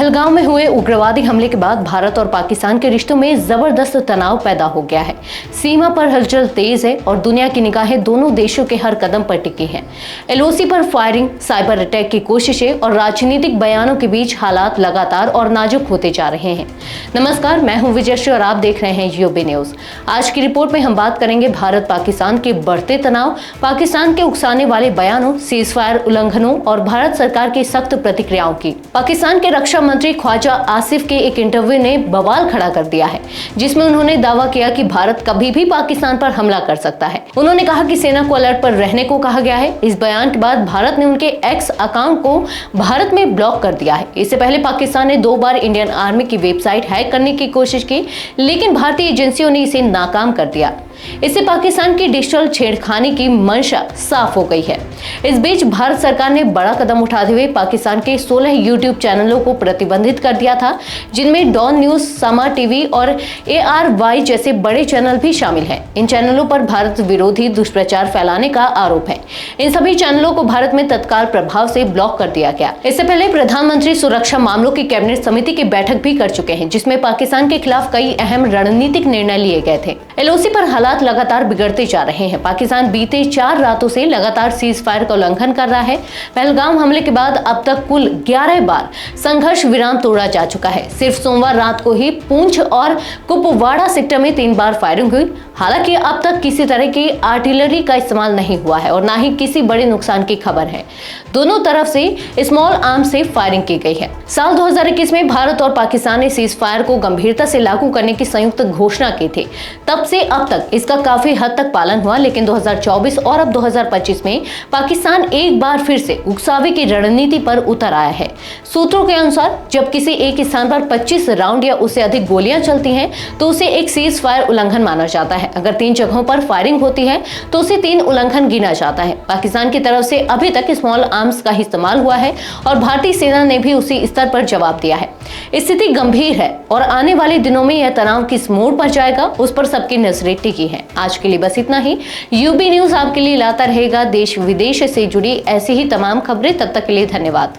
पहलगाम में हुए उग्रवादी हमले के बाद भारत और पाकिस्तान के रिश्तों में जबरदस्त तनाव पैदा हो गया है। सीमा पर हलचल तेज है और दुनिया की निगाहें दोनों देशों के हर कदम पर टिकी हैं। एलओसी पर फायरिंग, साइबर अटैक की कोशिशें और राजनीतिक बयानों के बीच हालात लगातार और नाजुक होते जा रहे हैं। नमस्कार, मैं हूं विजयश्री और आप देख रहे हैं यूबी न्यूज। आज की रिपोर्ट में हम बात करेंगे भारत पाकिस्तान के बढ़ते तनाव, पाकिस्तान के उकसाने वाले बयानों, सीज फायर उल्लंघनों और भारत सरकार की सख्त प्रतिक्रियाओं की। पाकिस्तान के रक्षा मंत्री ख्वाजा आसिफ के एक इंटरव्यू ने बवाल खड़ा कर दिया है, जिसमें उन्होंने दावा किया कि भारत कभी भी पाकिस्तान पर हमला कर सकता है। उन्होंने कहा कि सेना को अलर्ट पर रहने को कहा गया है। इस बयान के बाद भारत ने उनके एक्स अकाउंट को भारत में ब्लॉक कर दिया है। इससे पहले पाकिस्तान ने 2 बार इंडियन आर्मी की वेबसाइट हैक करने की कोशिश की, लेकिन भारतीय एजेंसियों ने इसे नाकाम कर दिया। इससे पाकिस्तान की डिजिटल छेड़खानी की मंशा साफ हो गई है। इस बीच भारत सरकार ने बड़ा कदम उठाते हुए पाकिस्तान के 16 यूट्यूब चैनलों को प्रतिबंधित कर दिया था, जिनमें डॉन न्यूज, समा टीवी और ARY जैसे बड़े चैनल भी शामिल हैं। इन चैनलों पर भारत विरोधी दुष्प्रचार फैलाने का आरोप है। इन सभी चैनलों को भारत में तत्काल प्रभाव से ब्लॉक कर दिया गया। इससे पहले प्रधानमंत्री सुरक्षा मामलों की कैबिनेट समिति की बैठक भी कर चुके हैं, जिसमें पाकिस्तान के खिलाफ कई अहम रणनीतिक निर्णय लिए गए थे। LOC पर हालात लगातार बिगड़ते जा रहे हैं। पाकिस्तान बीते 4 रातों से लगातार सीज फायर का उल्लंघन कर रहा है। पहलगाम हमले के बाद अब तक कुल 11 बार संघर्ष विराम तोड़ा जा चुका है। सिर्फ सोमवार रात को ही पुंछ और कुपवाड़ा सेक्टर में 3 बार फायरिंग हुई। हालांकि अब तक किसी तरह की आर्टिलरी का इस्तेमाल नहीं हुआ है और ना ही किसी बड़े नुकसान की खबर है। दोनों तरफ से स्मॉल आर्म्स से फायरिंग की गई है। साल 2021 में भारत और पाकिस्तान ने सीज फायर को गंभीरता से लागू करने की संयुक्त घोषणा की थी। तब से अब तक इसका काफी हद तक पालन हुआ, लेकिन 2024 और अब 2025 में पाकिस्तान एक बार फिर से उकसावे की रणनीति पर उतर आया है। सूत्रों के अनुसार जब किसी एक स्थान पर 25 राउंड या उससे अधिक गोलियां चलती हैं, तो उसे एक सीज फायर उल्लंघन माना जाता है। अगर 3 जगहों पर फायरिंग होती है तो उसे 3 उल्लंघन गिना जाता है। पाकिस्तान की तरफ से अभी तक स्मॉल आर्म्स का इस्तेमाल हुआ है और भारतीय सेना ने भी उसी स्तर पर जवाब दिया है। स्थिति गंभीर है और आने वाले दिनों में यह तनाव किस मोड़ पर जाएगा, उस पर सबकी नजरें टिकी है। आज के लिए बस इतना ही। यूबी न्यूज आपके लिए लाता रहेगा देश विदेश से जुड़ी ऐसी ही तमाम खबरें। तब तक के लिए धन्यवाद।